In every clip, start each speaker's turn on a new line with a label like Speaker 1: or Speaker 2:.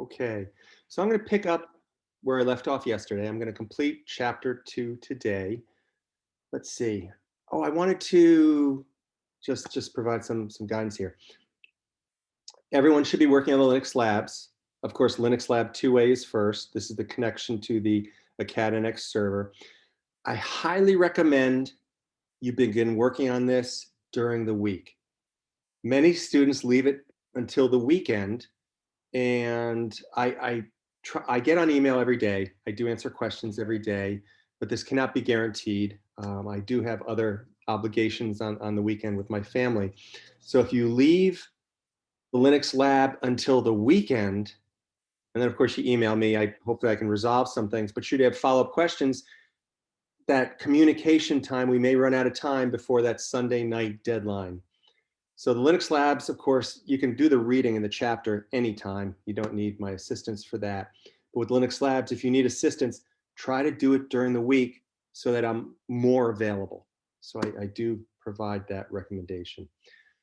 Speaker 1: Okay, so I'm going to pick up where I left off yesterday. I'm going to complete chapter 2 today. Let's see. Oh, I wanted to just provide some guidance here. Everyone should be working on the Linux labs. Of course, Linux lab 2A is first. This is the connection to the AcadNX server. I highly recommend you begin working on this during the week. Many students leave it until the weekend, and I get on email every day. I do answer questions every day, but this cannot be guaranteed. I do have other obligations on the weekend with my family. So if you leave the Linux lab until the weekend, and then of course you email me, hopefully I can resolve some things, but should you have follow-up questions, that communication time, we may run out of time before that Sunday night deadline. So the Linux labs, of course, you can do the reading in the chapter anytime. You don't need my assistance for that. But with Linux labs, if you need assistance, try to do it during the week so that I'm more available. So I do provide that recommendation.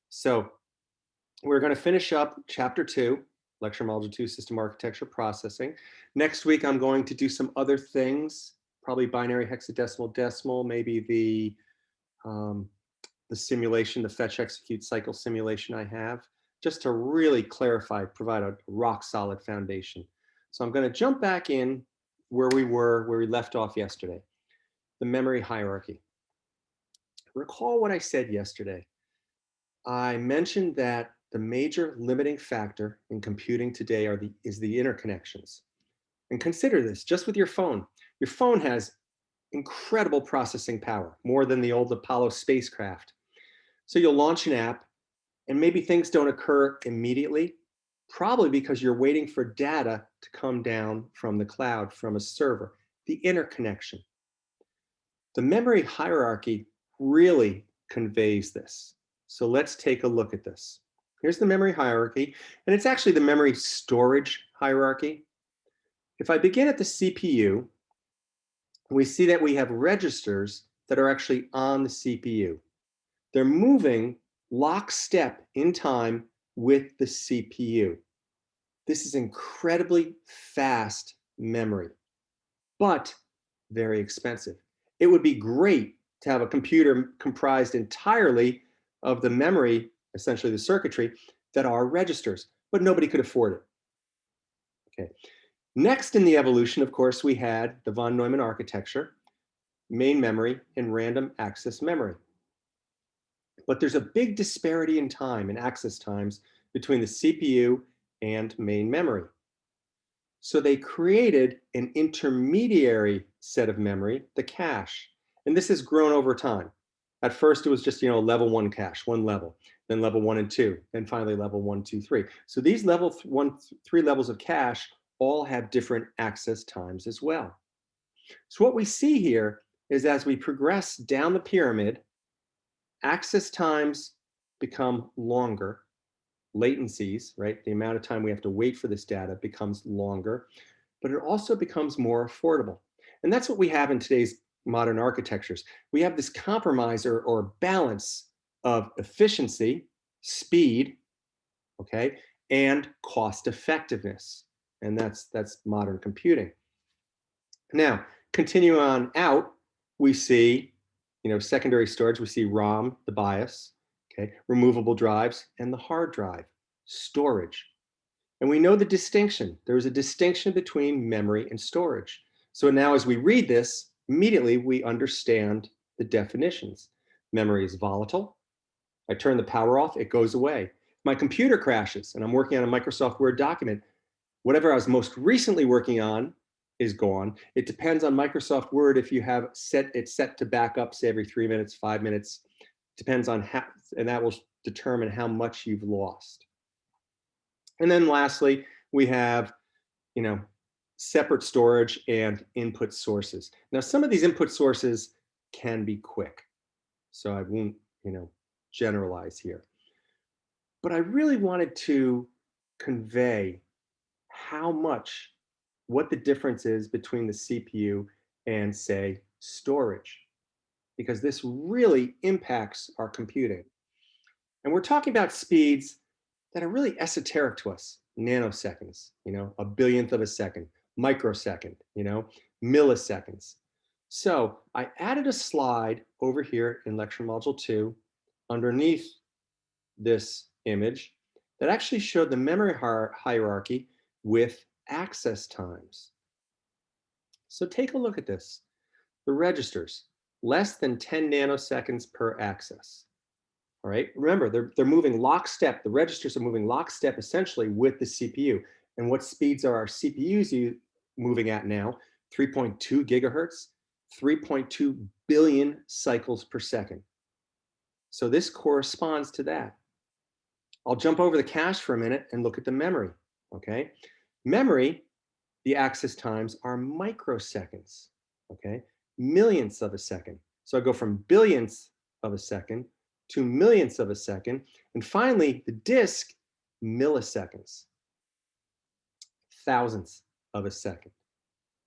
Speaker 1: So we're going to finish up chapter 2, lecture module 2, system architecture processing. Next week, I'm going to do some other things, probably binary hexadecimal decimal, maybe the simulation, the fetch execute cycle simulation I have, just to really clarify, provide a rock solid foundation. So I'm going to jump back in where we left off yesterday, the memory hierarchy. Recall what I said yesterday. I mentioned that the major limiting factor in computing today is the interconnections. And consider this, just with your phone. Your phone has incredible processing power, more than the old Apollo spacecraft. So you'll launch an app and maybe things don't occur immediately, probably because you're waiting for data to come down from the cloud, from a server, the interconnection. The memory hierarchy really conveys this. So let's take a look at this. Here's the memory hierarchy, and it's actually the memory storage hierarchy. If I begin at the CPU, we see that we have registers that are actually on the CPU. They're moving lockstep in time with the CPU. This is incredibly fast memory, but very expensive. It would be great to have a computer comprised entirely of the memory, essentially the circuitry, that are registers, but nobody could afford it. Okay. Next in the evolution, of course, we had the von Neumann architecture, main memory, and random access memory. But there's a big disparity in time and access times between the CPU and main memory. So they created an intermediary set of memory, the cache. And this has grown over time. At first, it was just level 1 cache, one level, then level 1 and 2, then finally level 1, 2, 3. So these level 1, 3 levels of cache all have different access times as well. So what we see here is as we progress down the pyramid, access times become longer, latencies, right? The amount of time we have to wait for this data becomes longer, but it also becomes more affordable. And that's what we have in today's modern architectures. We have this compromise or balance of efficiency, speed, okay, and cost effectiveness. And that's modern computing. Now, continue on out, we see secondary storage, we see ROM, the BIOS, okay, removable drives, and the hard drive, storage. And we know the distinction. There is a distinction between memory and storage. So now as we read this, immediately we understand the definitions. Memory is volatile. I turn the power off, it goes away. My computer crashes and I'm working on a Microsoft Word document. Whatever I was most recently working on is gone. It depends on Microsoft Word if you have it set to back up, say every 3 minutes, 5 minutes. Depends on how, and that will determine how much you've lost. And then lastly, we have, separate storage and input sources. Now, some of these input sources can be quick, so I won't, generalize here. But I really wanted to convey what the difference is between the CPU and, say, storage, because this really impacts our computing. And we're talking about speeds that are really esoteric to us. nanoseconds, a billionth of a second, microsecond, milliseconds. So I added a slide over here in lecture module 2 underneath this image that actually showed the memory hierarchy with access times. So take a look at this. The registers, less than 10 nanoseconds per access. All right, remember, they're moving lockstep. The registers are moving lockstep essentially with the CPU. And what speeds are our CPUs moving at now? 3.2 gigahertz, 3.2 billion cycles per second. So this corresponds to that. I'll jump over the cache for a minute and look at the memory, okay? Memory, the access times are microseconds, okay? Millionths of a second. So I go from billionths of a second to millionths of a second. And finally, the disk, milliseconds, thousandths of a second.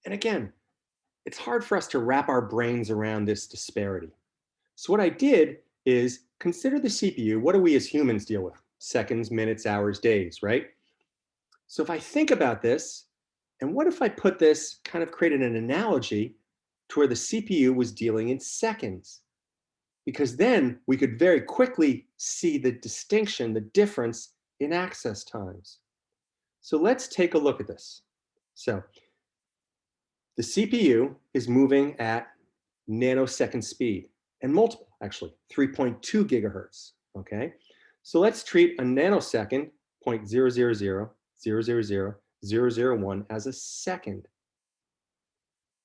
Speaker 1: And again, it's hard for us to wrap our brains around this disparity. So what I did is consider the CPU. What do we as humans deal with? Seconds, minutes, hours, days, right? So if I think about this, and what if I put this, kind of created an analogy to where the CPU was dealing in seconds? Because then we could very quickly see the distinction, the difference in access times. So let's take a look at this. So the CPU is moving at nanosecond speed, and multiple, actually, 3.2 gigahertz, okay? So let's treat a nanosecond, 0.000000001 as a second.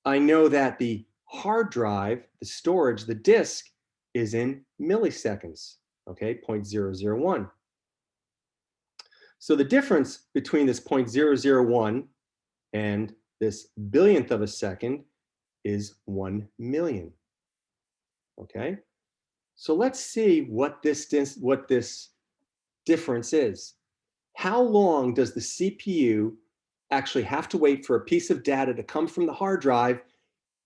Speaker 1: I know that the hard drive, the storage, the disk is in milliseconds, okay, 0.001. So the difference between this 0.001 and this billionth of a second is 1 million, okay? So let's see what this difference is. How long does the CPU actually have to wait for a piece of data to come from the hard drive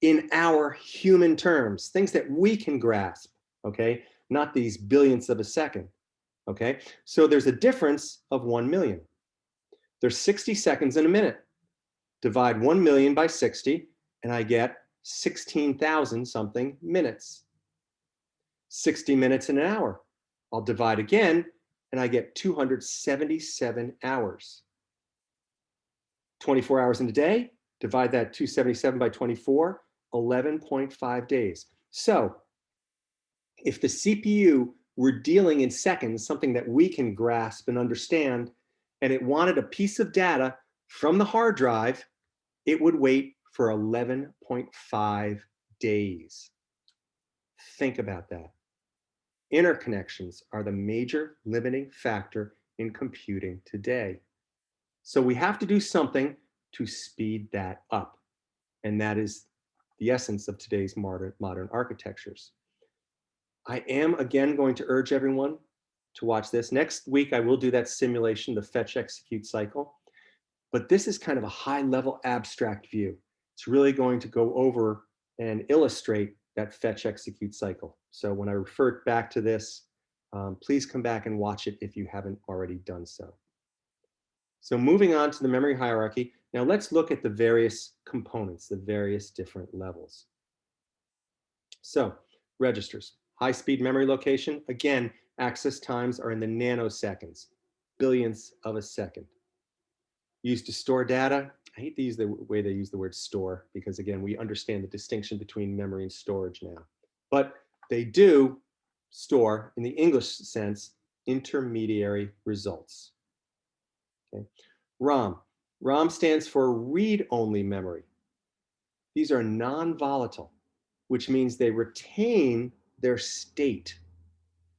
Speaker 1: in our human terms, things that we can grasp, okay? Not these billionths of a second, okay? So there's a difference of 1 million. There's 60 seconds in a minute. Divide 1 million by 60, and I get 16,000 something minutes. 60 minutes in an hour. I'll divide again, and I get 277 hours. 24 hours in a day, divide that 277 by 24, 11.5 days. So if the CPU were dealing in seconds, something that we can grasp and understand, and it wanted a piece of data from the hard drive, it would wait for 11.5 days. Think about that. Interconnections are the major limiting factor in computing today. So we have to do something to speed that up. And that is the essence of today's modern architectures. I am again going to urge everyone to watch this. Next week, I will do that simulation, the fetch execute cycle. But this is kind of a high level abstract view. It's really going to go over and illustrate that fetch execute cycle. So when I refer back to this, please come back and watch it if you haven't already done so. So moving on to the memory hierarchy, now let's look at the various components, the various different levels. So registers, high-speed memory location, again, access times are in the nanoseconds, billionths of a second. Used to store data. I hate to use the way they use the word store because, again, we understand the distinction between memory and storage now. But they do store, in the English sense, intermediary results. Okay. ROM. ROM stands for read-only memory. These are non-volatile, which means they retain their state.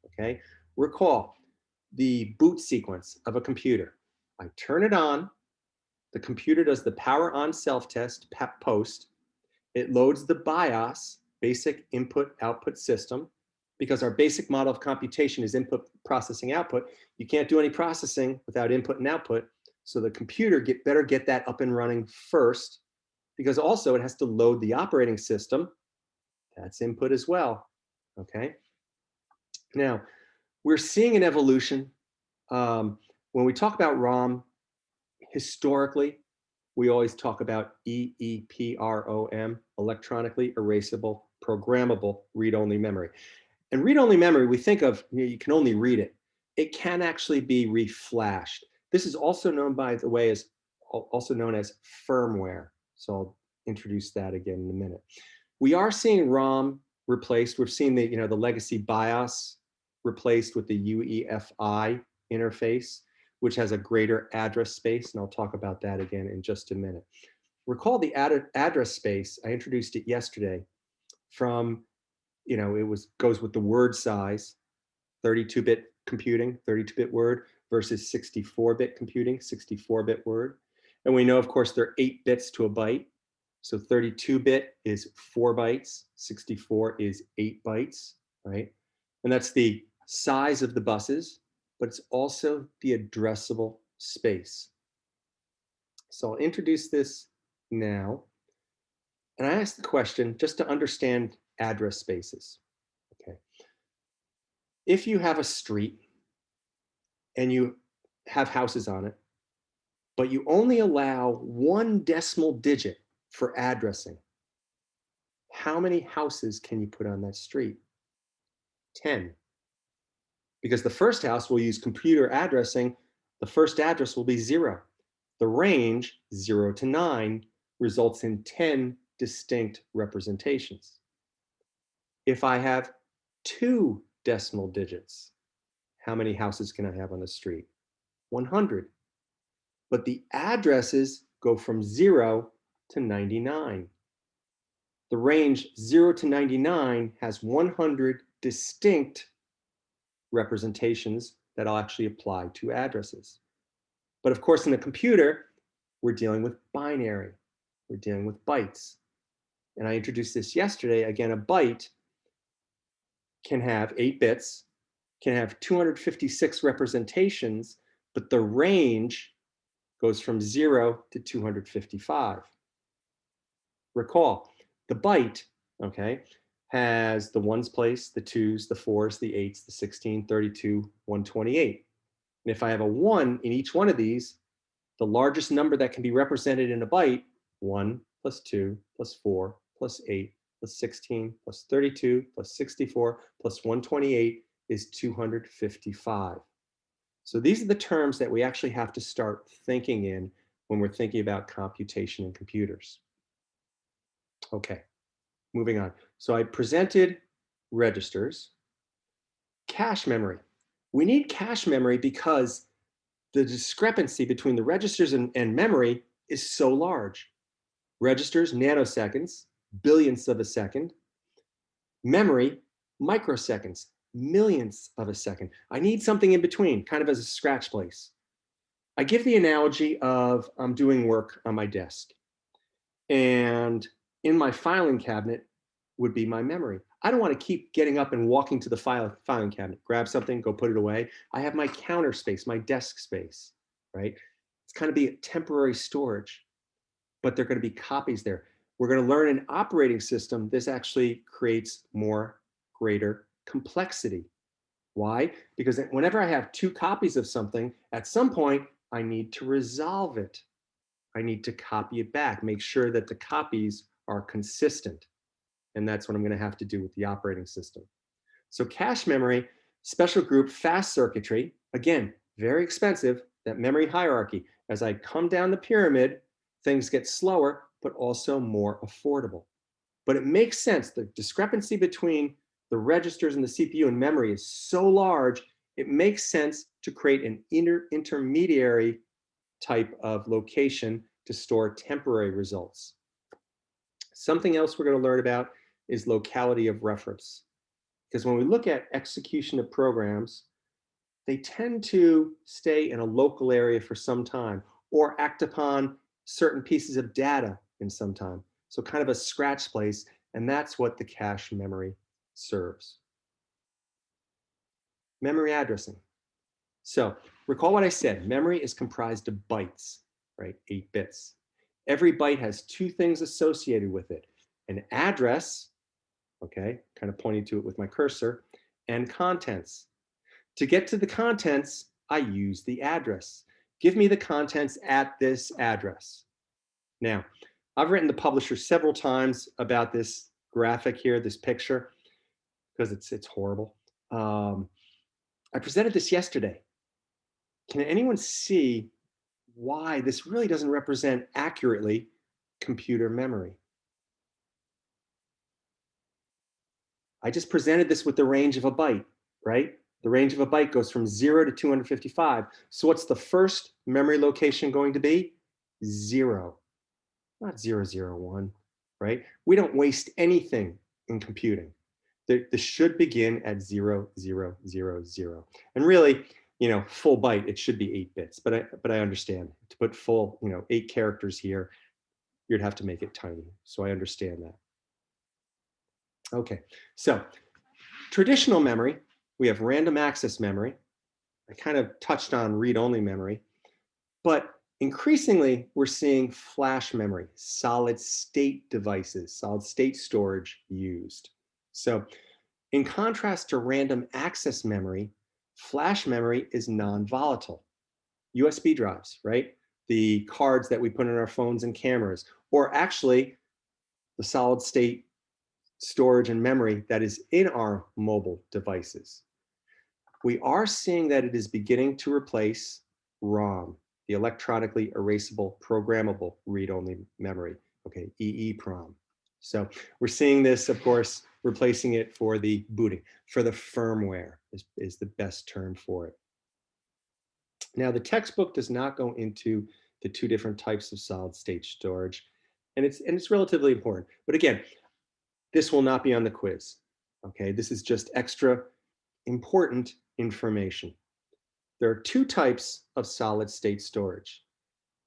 Speaker 1: Okay. Recall the boot sequence of a computer. I turn it on. The computer does the power on self-test post. It loads the BIOS, basic input output system, because our basic model of computation is input processing output. You can't do any processing without input and output. So the computer better get that up and running first, because also it has to load the operating system. That's input as well, okay? Now, we're seeing an evolution. When we talk about ROM, Historically, we always talk about EEPROM, electronically erasable, programmable, read-only memory. And read-only memory, we think of, you can only read it. It can actually be reflashed. This is also known, by the way, as also known as firmware. So I'll introduce that again in a minute. We are seeing ROM replaced. We've seen the legacy BIOS replaced with the UEFI interface, which has a greater address space, and I'll talk about that again in just a minute. Recall the address space, I introduced it yesterday, from, goes with the word size, 32-bit computing, 32-bit word, versus 64-bit computing, 64-bit word. And we know, of course, there are 8 bits to a byte. So 32-bit is 4 bytes, 64 is 8 bytes, right? And that's the size of the buses, but it's also the addressable space. So I'll introduce this now. And I asked the question just to understand address spaces. Okay. If you have a street and you have houses on it, but you only allow 1 decimal digit for addressing, how many houses can you put on that street? 10. Because the first house will use computer addressing, the first address will be 0. The range, 0 to 9, results in 10 distinct representations. If I have 2 decimal digits, how many houses can I have on the street? 100. But the addresses go from 0 to 99. The range 0 to 99 has 100 distinct representations that I'll actually apply to addresses. But of course, in a computer, we're dealing with binary. We're dealing with bytes. And I introduced this yesterday. Again, a byte can have 8 bits, can have 256 representations, but the range goes from 0 to 255. Recall, the byte, okay, has the ones place, the twos, the fours, the eights, the 16, 32, 128. And if I have a 1 in each one of these, the largest number that can be represented in a byte, 1 plus 2 plus 4 plus 8 plus 16 plus 32 plus 64 plus 128 is 255. So these are the terms that we actually have to start thinking in when we're thinking about computation in computers. Okay, moving on. So I presented registers. Cache memory. We need cache memory because the discrepancy between the registers and memory is so large. Registers, nanoseconds, billionths of a second. Memory, microseconds, millionths of a second. I need something in between, kind of as a scratch place. I give the analogy of I'm doing work on my desk, and in my filing cabinet would be my memory. I don't want to keep getting up and walking to the filing cabinet, grab something, go put it away. I have my counter space, my desk space, right? It's kind of be a temporary storage, but there are going to be copies there. We're going to learn an operating system. This actually creates greater complexity. Why? Because whenever I have 2 copies of something, at some point, I need to resolve it. I need to copy it back, make sure that the copies are consistent. And that's what I'm going to have to do with the operating system. So cache memory, special group, fast circuitry, again, very expensive, that memory hierarchy. As I come down the pyramid, things get slower, but also more affordable. But it makes sense. The discrepancy between the registers and the CPU and memory is so large, it makes sense to create an intermediary type of location to store temporary results. Something else we're going to learn about is locality of reference. Because when we look at execution of programs, they tend to stay in a local area for some time or act upon certain pieces of data in some time. So kind of a scratch place, and that's what the cache memory serves. Memory addressing. So recall what I said, memory is comprised of bytes, right? 8 bits. Every byte has 2 things associated with it. An address, okay, kind of pointing to it with my cursor, and contents. To get to the contents, I use the address. Give me the contents at this address. Now, I've written the publisher several times about this graphic here, this picture, because it's horrible. I presented this yesterday. Can anyone see why this really doesn't represent accurately computer memory? I just presented this with the range of a byte, right? The range of a byte goes from 0 to 255. So what's the first memory location going to be? 0, not 001, right? We don't waste anything in computing. This should begin at 0000. And really, full byte, it should be 8 bits, but I understand. To put full, 8 characters here, you'd have to make it tiny. So I understand that. Okay, so traditional memory, we have random access memory. I kind of touched on read-only memory, but increasingly we're seeing flash memory, solid state devices, solid state storage used. So in contrast to random access memory, flash memory is non-volatile. USB drives, right? The cards that we put in our phones and cameras, or actually the solid state storage and memory that is in our mobile devices. We are seeing that it is beginning to replace ROM, the electronically erasable programmable read-only memory, okay, EEPROM. So we're seeing this, of course, replacing it for the booting, for the firmware is the best term for it. Now, the textbook does not go into the 2 different types of solid state storage, and it's relatively important. But again, this will not be on the quiz, okay? This is just extra important information. There are 2 types of solid state storage.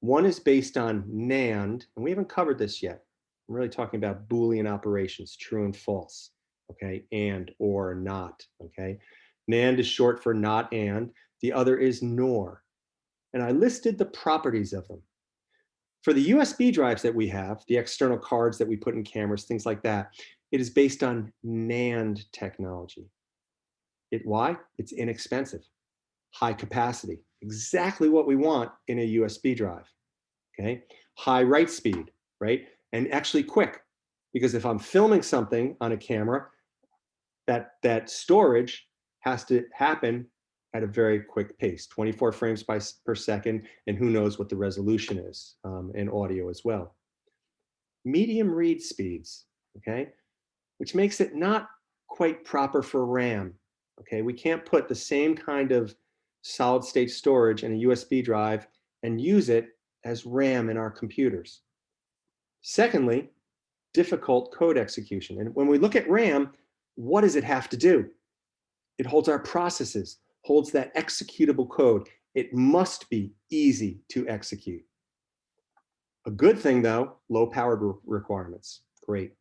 Speaker 1: One is based on NAND, and we haven't covered this yet. I'm really talking about Boolean operations, true and false, okay? And, or, not, okay? NAND is short for not and. The other is NOR. And I listed the properties of them. For the USB drives that we have, the external cards that we put in cameras, things like that, it is based on NAND technology. Why? It's inexpensive, high capacity, exactly what we want in a USB drive, okay? High write speed, right? And actually quick, because if I'm filming something on a camera, that storage has to happen at a very quick pace, 24 frames per second, and who knows what the resolution is, and audio as well. Medium read speeds, okay? Which makes it not quite proper for RAM, okay? We can't put the same kind of solid state storage in a USB drive and use it as RAM in our computers. Secondly, difficult code execution. And when we look at RAM, what does it have to do? It holds our processes, holds that executable code. It must be easy to execute. A good thing though, low powered requirements, great.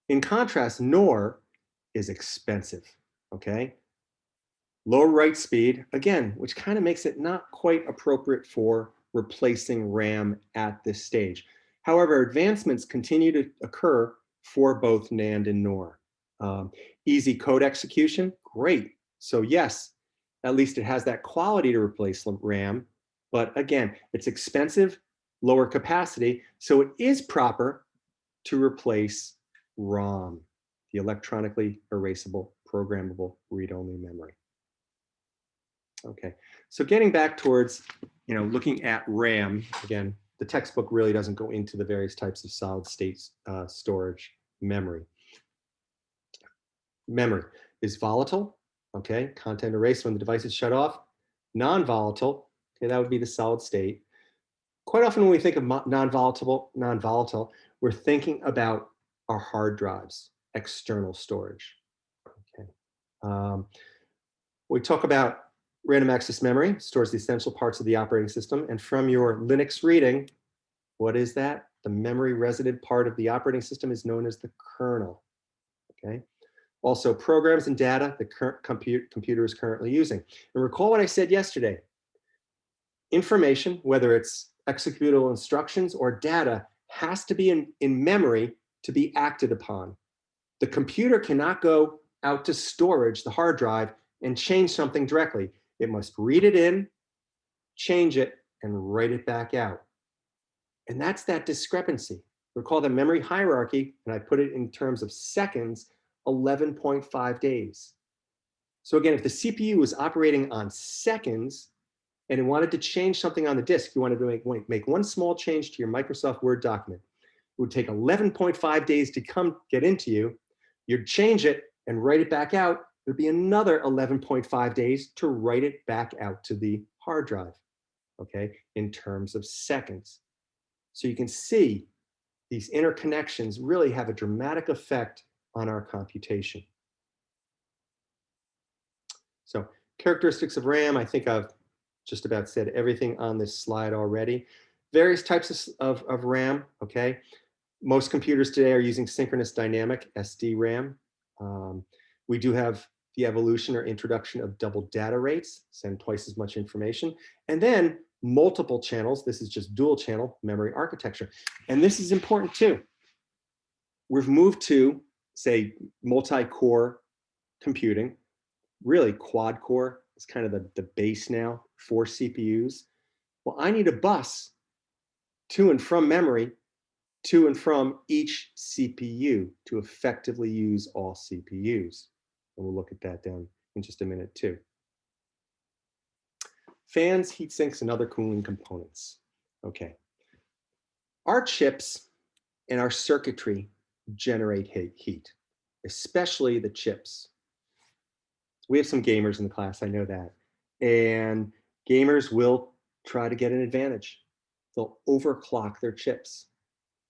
Speaker 1: In contrast, NOR is expensive, okay? Low write speed, again, which kind of makes it not quite appropriate for replacing RAM at this stage. However, advancements continue to occur for both NAND and NOR. Easy code execution, great. So yes, at least it has that quality to replace RAM, but again, it's expensive, lower capacity, so it is proper to replace ROM, the electronically erasable programmable read-only memory. Okay, so getting back towards, looking at RAM, again, the textbook really doesn't go into the various types of solid state storage memory. Memory is volatile, okay, content erased when the device is shut off. Non-volatile, okay, that would be the solid state. Quite often when we think of non-volatile, we're thinking about our hard drives, external storage. Okay. We talk about random access memory, stores the essential parts of the operating system. And from your Linux reading, what is that? The memory resident part of the operating system is known as the kernel. Okay. Also, programs and data the current computer is currently using. And recall what I said yesterday. Information, whether it's executable instructions or data, has to be in memory to be acted upon. The computer cannot go out to storage, the hard drive, and change something directly. It must read it in, change it, and write it back out. And that's that discrepancy. Recall the memory hierarchy, and I put it in terms of seconds, 11.5 days. So again, if the CPU was operating on seconds and it wanted to change something on the disk, you wanted to make one small change to your Microsoft Word document, it would take 11.5 days to get into you. You'd change it and write it back out. It would be another 11.5 days to write it back out to the hard drive, okay, in terms of seconds. So you can see these interconnections really have a dramatic effect on our computation. So characteristics of RAM, I think I've just about said everything on this slide already. Various types of RAM, okay? Most computers today are using synchronous dynamic, SDRAM. We do have the evolution or introduction of double data rates, send twice as much information. And then multiple channels, this is just dual channel memory architecture. And this is important too. We've moved to, say, multi-core computing. Really, quad core is kind of the base now for CPUs. Well, I need a bus to and from memory, to and from each CPU to effectively use all CPUs. And we'll look at that down in just a minute too. Fans, heat sinks, and other cooling components. Okay. Our chips and our circuitry generate heat, especially the chips. We have some gamers in the class, I know that. And gamers will try to get an advantage. They'll overclock their chips.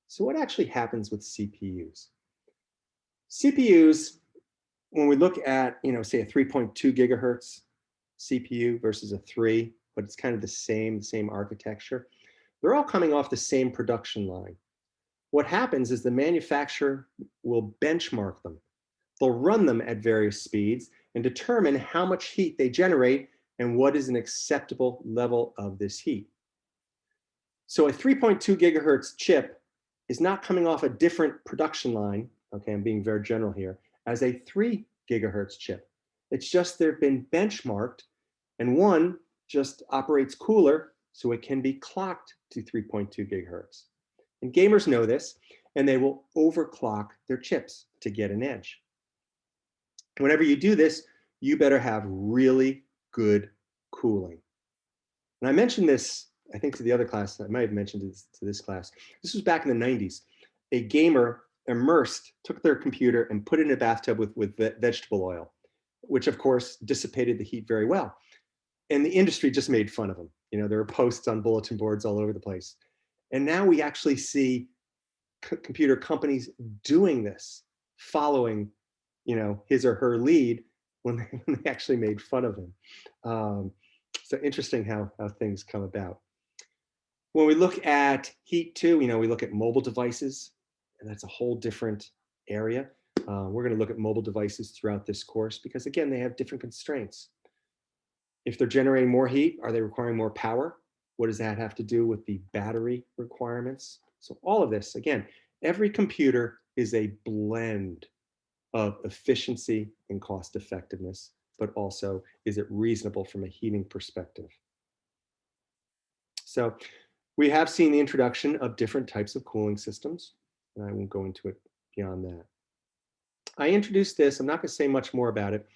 Speaker 1: So what actually happens with CPUs? CPUs, when we look at, say a 3.2 gigahertz CPU versus a 3, but it's kind of the same architecture, they're all coming off the same production line. What happens is the manufacturer will benchmark them. They'll run them at various speeds and determine how much heat they generate and what is an acceptable level of this heat. So a 3.2 gigahertz chip is not coming off a different production line, okay, I'm being very general here, as a 3 gigahertz chip. It's just they've been benchmarked, and one just operates cooler, so it can be clocked to 3.2 gigahertz. And gamers know this, and they will overclock their chips to get an edge. Whenever you do this, you better have really good cooling. And I mentioned this, I think, to the other class. I might have mentioned this to this class. This was back in the 90s. A gamer took their computer and put it in a bathtub with vegetable oil, which of course dissipated the heat very well. And the industry just made fun of them. There were posts on bulletin boards all over the place. And now we actually see computer companies doing this, following his or her lead when they actually made fun of him. So interesting how things come about. When we look at heat too, we look at mobile devices, and that's a whole different area. We're going to look at mobile devices throughout this course because, again, they have different constraints. If they're generating more heat, are they requiring more power? What does that have to do with the battery requirements? So all of this, again, every computer is a blend of efficiency and cost effectiveness, but also is it reasonable from a heating perspective? So we have seen the introduction of different types of cooling systems, and I won't go into it beyond that. I introduced this, I'm not going to say much more about it.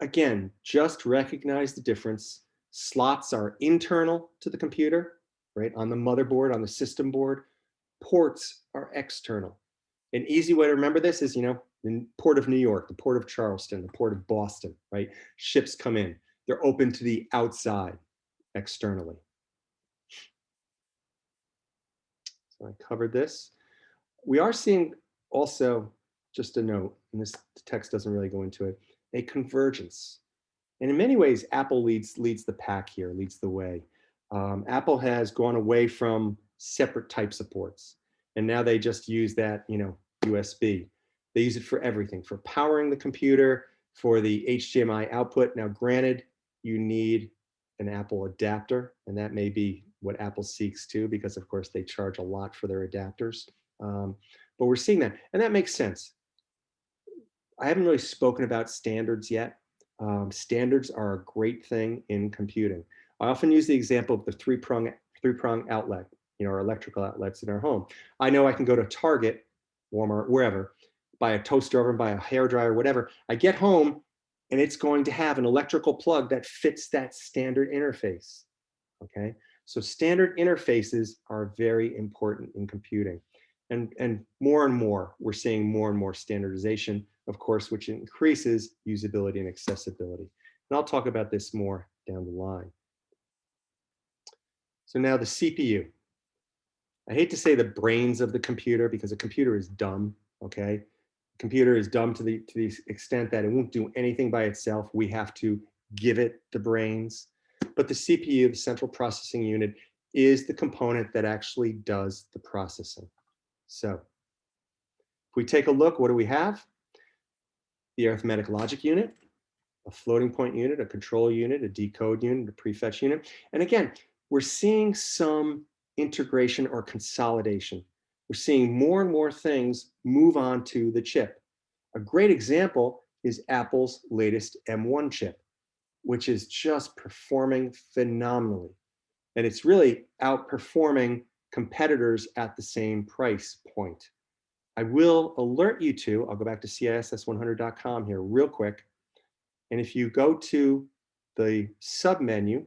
Speaker 1: Again, just recognize the difference. Slots are internal to the computer, right? On the motherboard, on the system board. Ports are external. An easy way to remember this is, the Port of New York, the Port of Charleston, the Port of Boston, right? Ships come in. They're open to the outside, externally. So I covered this. We are seeing also, just a note, and this text doesn't really go into it, a convergence. And in many ways, Apple leads the pack here, leads the way. Apple has gone away from separate types of ports, and now they just use that, USB. They use it for everything, for powering the computer, for the HDMI output. Now, granted, you need an Apple adapter, and that may be what Apple seeks too, because of course they charge a lot for their adapters. But we're seeing that, and that makes sense. I haven't really spoken about standards yet. Standards are a great thing in computing. I often use the example of the three-prong outlet, our electrical outlets in our home. I know I can go to Target, Walmart, wherever, buy a toaster oven, buy a hair dryer, whatever. I get home and it's going to have an electrical plug that fits that standard interface. Okay, so standard interfaces are very important in computing. And more, we're seeing more and more standardization, of course, which increases usability and accessibility. And I'll talk about this more down the line. So now the CPU. I hate to say the brains of the computer because a computer is dumb, okay? The computer is dumb to the extent that it won't do anything by itself. We have to give it the brains. But the CPU, the central processing unit, is the component that actually does the processing. So if we take a look, what do we have? The arithmetic logic unit, a floating point unit, a control unit, a decode unit, a prefetch unit. And again, we're seeing some integration or consolidation. We're seeing more and more things move on to the chip. A great example is Apple's latest M1 chip, which is just performing phenomenally. And it's really outperforming competitors at the same price point. I will alert you to, I'll go back to CISS100.com here real quick. And if you go to the submenu,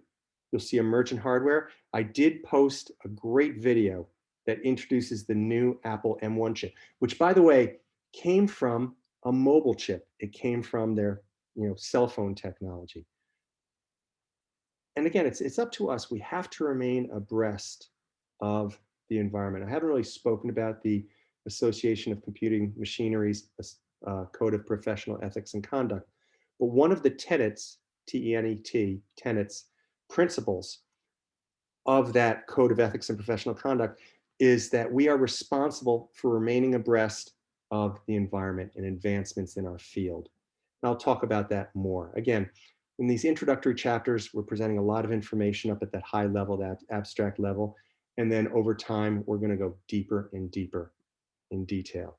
Speaker 1: you'll see emergent hardware. I did post a great video that introduces the new Apple M1 chip, which, by the way, came from a mobile chip. It came from their cell phone technology. And again, it's up to us. We have to remain abreast of the environment. I haven't really spoken about the Association of Computing Machinery's Code of Professional Ethics and Conduct. But one of the tenets, T-E-N-E-T, tenets, principles of that Code of Ethics and Professional Conduct is that we are responsible for remaining abreast of the environment and advancements in our field. And I'll talk about that more. Again, in these introductory chapters, we're presenting a lot of information up at that high level, that abstract level. And then over time, we're going to go deeper and deeper in detail.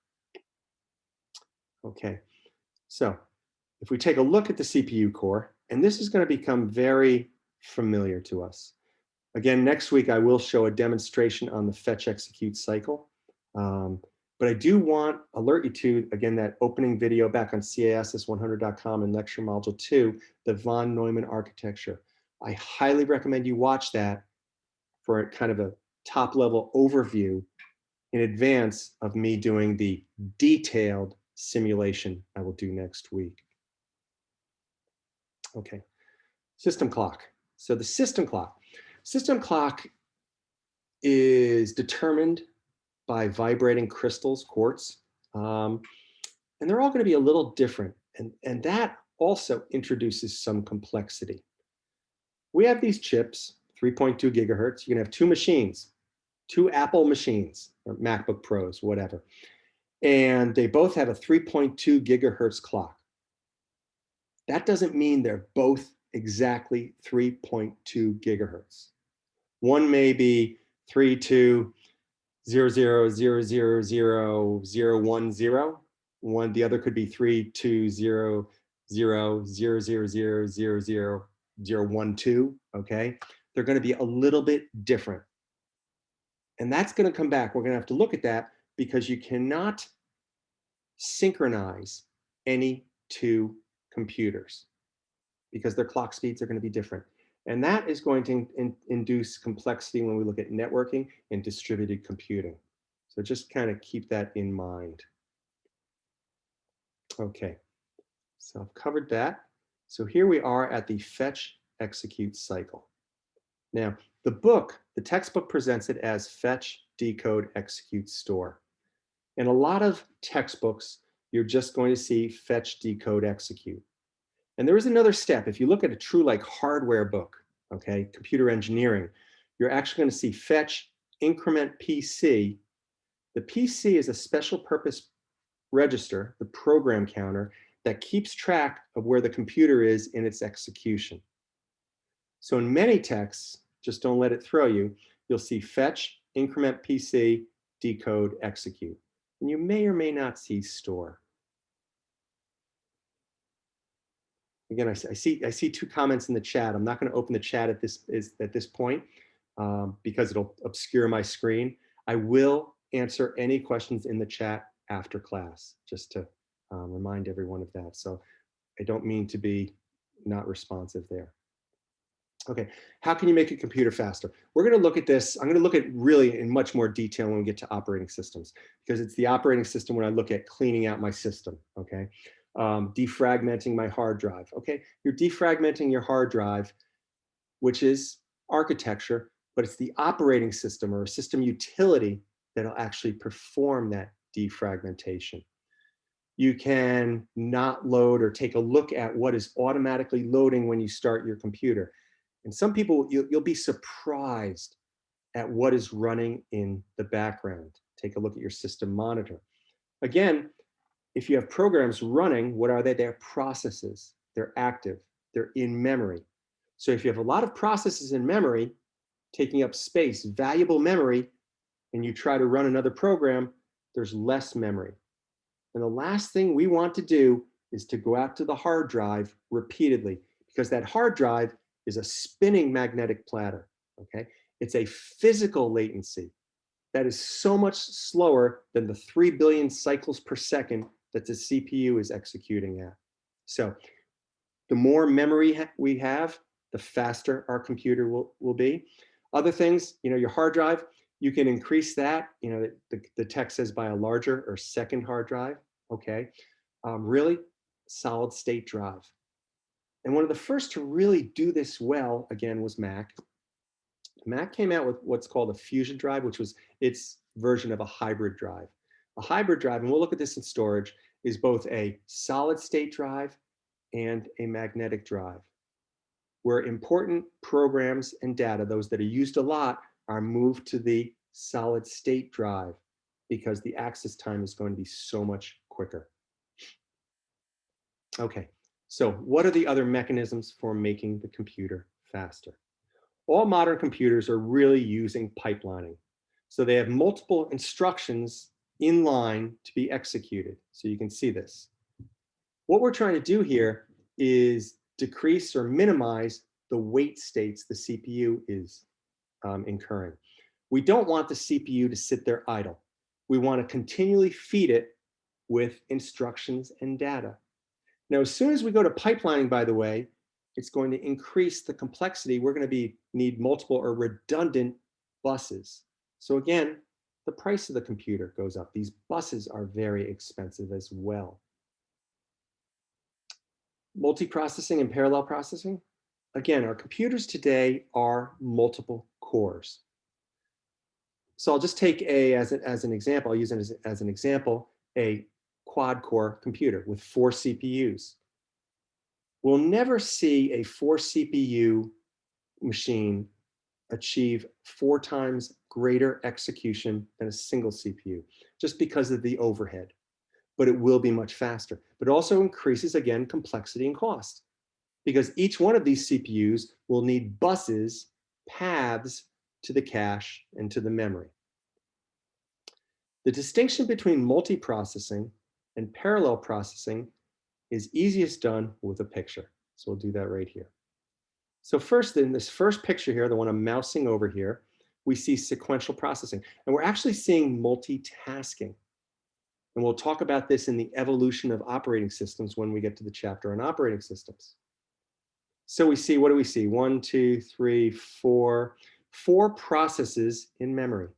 Speaker 1: Okay, so if we take a look at the CPU core, and this is going to become very familiar to us. Again, next week, I will show a demonstration on the fetch execute cycle. But I do want to alert you to, again, that opening video back on CISS100.com in lecture module 2, the von Neumann architecture. I highly recommend you watch that for a kind of a top level overview in advance of me doing the detailed simulation I will do next week. Okay, system clock. So the system clock is determined by vibrating crystals, quartz, and they're all going to be a little different. And that also introduces some complexity. We have these chips, 3.2 gigahertz. You can have two machines, two Apple machines, or MacBook Pros, whatever. And they both have a 3.2 gigahertz clock. That doesn't mean they're both exactly 3.2 gigahertz. One may be 3.200000010. One, the other could be 3.20000000012. Okay, they're going to be a little bit different, and that's going to come back. We're going to have to look at that because you cannot synchronize any two computers because their clock speeds are going to be different. And that is going to induce complexity when we look at networking and distributed computing. So just kind of keep that in mind. Okay, so I've covered that. So here we are at the fetch execute cycle. Now, the textbook presents it as fetch, decode, execute, store. In a lot of textbooks, you're just going to see fetch, decode, execute. And there is another step. If you look at a true like hardware book, okay, computer engineering, you're actually going to see fetch, increment, PC. The PC is a special purpose register, the program counter, that keeps track of where the computer is in its execution. So in many texts, just don't let it throw you, you'll see fetch, increment, PC, decode, execute. And you may or may not see store. Again, I see two comments in the chat. I'm not going to open the chat at this point because it'll obscure my screen. I will answer any questions in the chat after class, just to remind everyone of that. So I don't mean to be not responsive there. Okay, how can you make a computer faster? We're going to look at this. I'm going to look at really in much more detail when we get to operating systems, because it's the operating system when I look at cleaning out my system, okay? Defragmenting my hard drive, okay? You're defragmenting your hard drive, which is architecture, but it's the operating system or system utility that'll actually perform that defragmentation. You can not load or take a look at what is automatically loading when you start your computer. And some people, you'll be surprised at what is running in the background. Take a look at your system monitor. Again, if you have programs running, what are they? They're processes. They're active. They're in memory. So if you have a lot of processes in memory, taking up space, valuable memory, and you try to run another program, there's less memory. And the last thing we want to do is to go out to the hard drive repeatedly, because that hard drive is a spinning magnetic platter, okay? It's a physical latency that is so much slower than the 3 billion cycles per second that the CPU is executing at. So the more memory we have, the faster our computer will be. Other things, your hard drive, you can increase that. The text says by a larger or second hard drive, okay? Really, solid state drive. And one of the first to really do this well, again, was Mac. Mac came out with what's called a fusion drive, which was its version of a hybrid drive. A hybrid drive, and we'll look at this in storage, is both a solid state drive and a magnetic drive, where important programs and data, those that are used a lot, are moved to the solid state drive because the access time is going to be so much quicker. Okay, so what are the other mechanisms for making the computer faster? All modern computers are really using pipelining. So they have multiple instructions in line to be executed. So you can see this. What we're trying to do here is decrease or minimize the wait states the CPU is incurring. We don't want the CPU to sit there idle. We want to continually feed it with instructions and data. Now, as soon as we go to pipelining, by the way, it's going to increase the complexity. We're going to need multiple or redundant buses. So again, the price of the computer goes up. These buses are very expensive as well. Multiprocessing and parallel processing. Again, our computers today are multiple cores. So I'll just take as an example, I'll use it as an example, a quad core computer with 4 CPUs. We'll never see a 4 CPU machine achieve 4 times greater execution than a single CPU, just because of the overhead. But it will be much faster. But it also increases, again, complexity and cost, because each one of these CPUs will need buses, paths to the cache and to the memory. The distinction between multiprocessing and parallel processing is easiest done with a picture. So we'll do that right here. So first, in this first picture here, the one I'm mousing over here, we see sequential processing. And we're actually seeing multitasking. And we'll talk about this in the evolution of operating systems when we get to the chapter on operating systems. So we see, what do we see? 1, 2, 3, 4 processes in memory.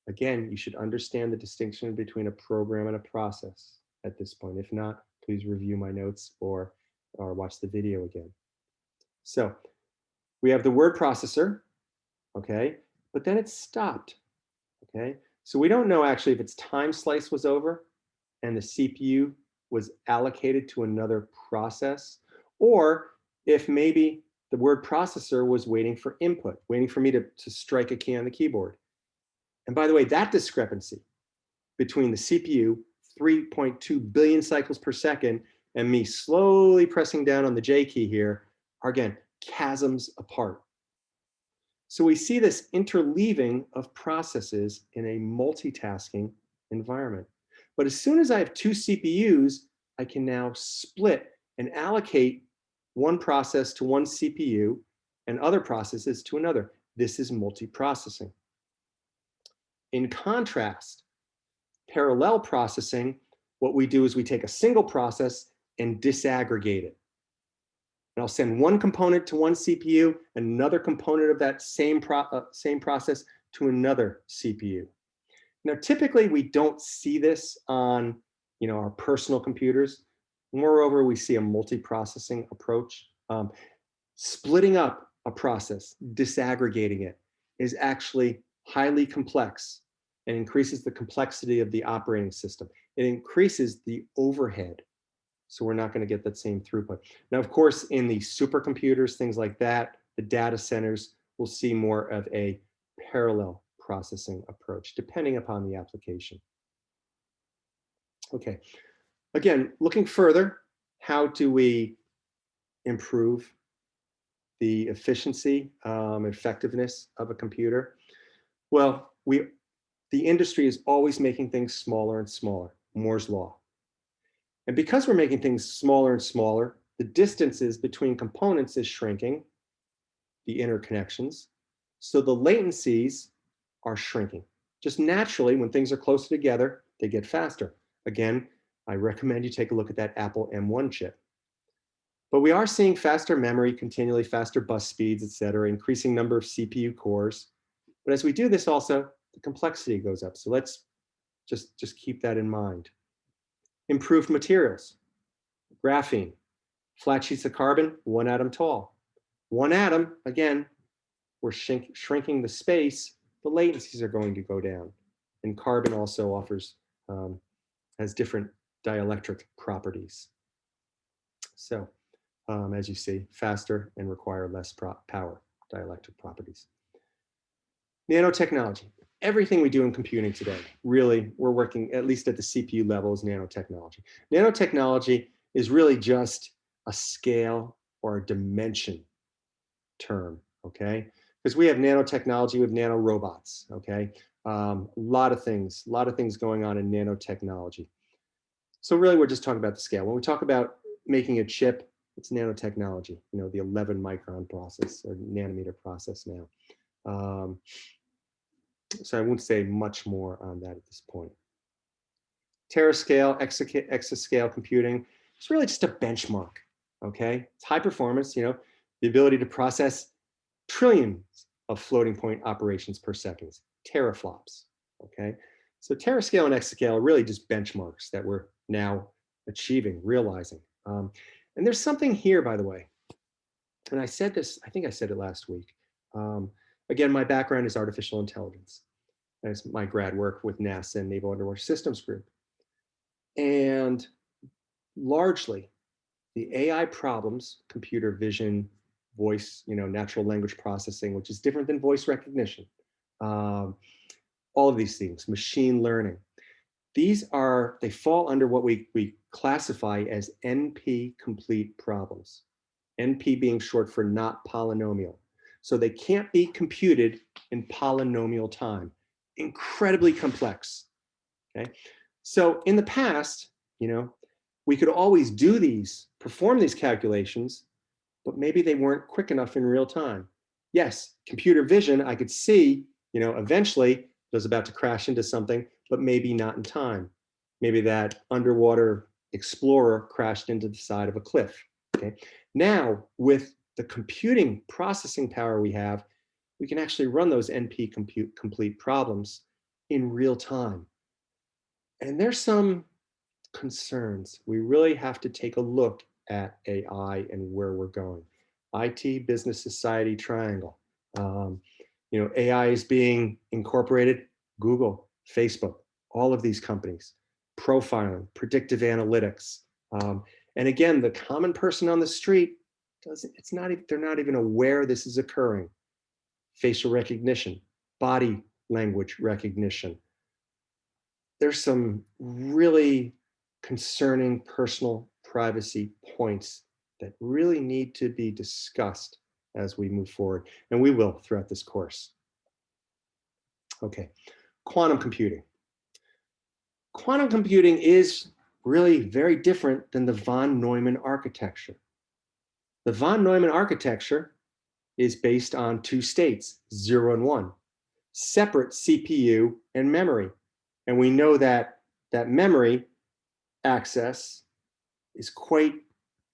Speaker 1: Again, you should understand the distinction between a program and a process at this point. If not, please review my notes or watch the video again. So we have the word processor, okay, but then it stopped, okay? So we don't know actually if its time slice was over and the CPU was allocated to another process, or if maybe the word processor was waiting for input, waiting for me to strike a key on the keyboard. And by the way, that discrepancy between the CPU, 3.2 billion cycles per second, and me slowly pressing down on the J key here are, again, chasms apart. So we see this interleaving of processes in a multitasking environment. But as soon as I have 2 CPUs, I can now split and allocate one process to one CPU and other processes to another. This is multiprocessing. In contrast, parallel processing, what we do is we take a single process and disaggregate it. And I'll send one component to one CPU, another component of that same process to another CPU. Now, typically we don't see this on, our personal computers. Moreover, we see a multiprocessing approach. Splitting up a process, disaggregating it, is actually highly complex and increases the complexity of the operating system. It increases the overhead. So we're not going to get that same throughput. Now, of course, in the supercomputers, things like that, the data centers will see more of a parallel processing approach, depending upon the application. Okay, again, looking further, how do we improve the efficiency, effectiveness of a computer? Well, the industry is always making things smaller and smaller, Moore's law. And because we're making things smaller and smaller, the distances between components is shrinking, the interconnections. So the latencies are shrinking. Just naturally, when things are closer together, they get faster. Again, I recommend you take a look at that Apple M1 chip. But we are seeing faster memory, continually faster bus speeds, et cetera, increasing number of CPU cores. But as we do this also, the complexity goes up. So let's just keep that in mind. Improved materials, graphene, flat sheets of carbon, 1 atom tall. 1 atom, again, we're shrinking the space, the latencies are going to go down. And carbon also has different dielectric properties. So as you see, faster and require less power, dielectric properties. Nanotechnology. Everything we do in computing today, really, we're working at least at the CPU level is nanotechnology. Nanotechnology is really just a scale or a dimension term, okay? Because we have nanotechnology, we have nanorobots, okay? A lot of things going on in nanotechnology. So really, we're just talking about the scale. When we talk about making a chip, it's nanotechnology, the 11 micron process or nanometer process now. So I won't say much more on that at this point. Terascale, exascale computing, it's really just a benchmark, okay? It's high performance, the ability to process trillions of floating point operations per second, teraflops, okay? So Terascale and exascale are really just benchmarks that we're now achieving, realizing. And there's something here, by the way, and I said this, I think I said it last week. Again, my background is artificial intelligence. That's my grad work with NASA and Naval Underwater Systems Group. And largely, the AI problems, computer vision, voice, natural language processing, which is different than voice recognition, all of these things, machine learning, they fall under what we classify as NP-complete problems. NP being short for not polynomial. So they can't be computed in polynomial time. Incredibly complex, okay? So in the past, we could always perform these calculations, but maybe they weren't quick enough in real time. Yes, computer vision, I could see, eventually it was about to crash into something, but maybe not in time. Maybe that underwater explorer crashed into the side of a cliff, okay? Now, with the computing processing power we have, we can actually run those NP-complete problems in real time. And there's some concerns. We really have to take a look at AI and where we're going. IT, business, society triangle. AI is being incorporated, Google, Facebook, all of these companies, profiling, predictive analytics. And again, the common person on the street, they're not even aware this is occurring. Facial recognition, body language recognition. There's some really concerning personal privacy points that really need to be discussed as we move forward, and we will throughout this course. Okay, quantum computing. Quantum computing is really very different than the von Neumann architecture. The von Neumann architecture is based on two states, 0 and 1, separate CPU and memory. And we know that that memory access is quite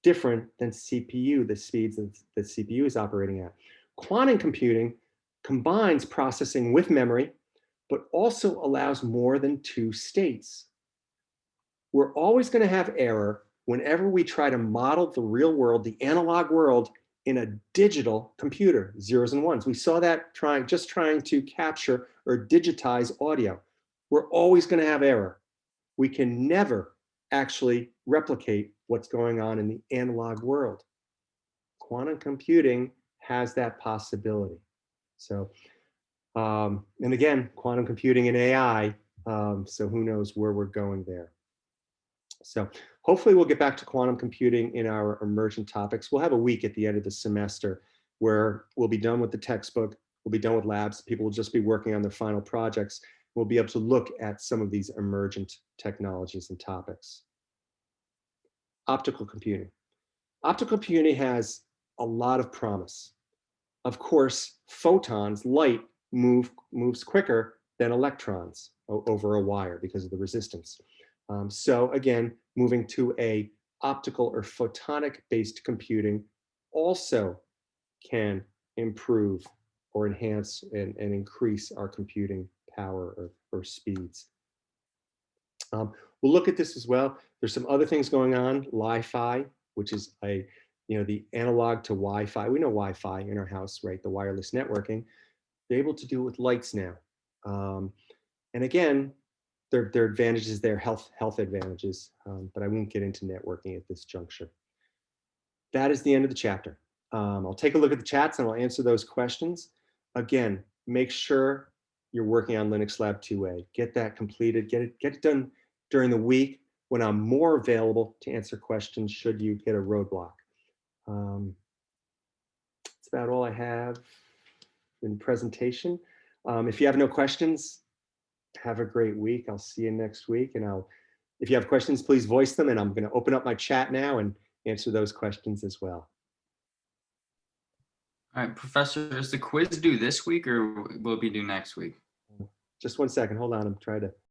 Speaker 1: different than CPU, the speeds that the CPU is operating at. Quantum computing combines processing with memory, but also allows more than two states. We're always going to have error whenever we try to model the real world, the analog world, in a digital computer, zeros and ones. We saw that just trying to capture or digitize audio. We're always going to have error. We can never actually replicate what's going on in the analog world. Quantum computing has that possibility. So, and again, quantum computing and AI, so who knows where we're going there. So hopefully we'll get back to quantum computing in our emergent topics. We'll have a week at the end of the semester where we'll be done with the textbook, we'll be done with labs, people will just be working on their final projects. We'll be able to look at some of these emergent technologies and topics. Optical computing. Optical computing has a lot of promise. Of course, photons, light, moves quicker than electrons over a wire because of the resistance. So again, moving to a optical or photonic based computing also can improve or enhance and increase our computing power or speeds. We'll look at this as well. There's some other things going on, Li-Fi, which is the analog to Wi-Fi. We know Wi-Fi in our house, right? The wireless networking. They're able to do it with lights now. And again, there are advantages there, health advantages, but I won't get into networking at this juncture. That is the end of the chapter. I'll take a look at the chats and I'll answer those questions. Again, make sure you're working on Linux Lab 2A. Get that completed, get it done during the week when I'm more available to answer questions should you hit a roadblock. That's about all I have in presentation. If you have no questions, have a great week. I'll see you next week. And if you have questions, please voice them. And I'm going to open up my chat now and answer those questions as well.
Speaker 2: All right, Professor, is the quiz due this week or will it be due next week?
Speaker 1: Just one second. Hold on. I'm trying to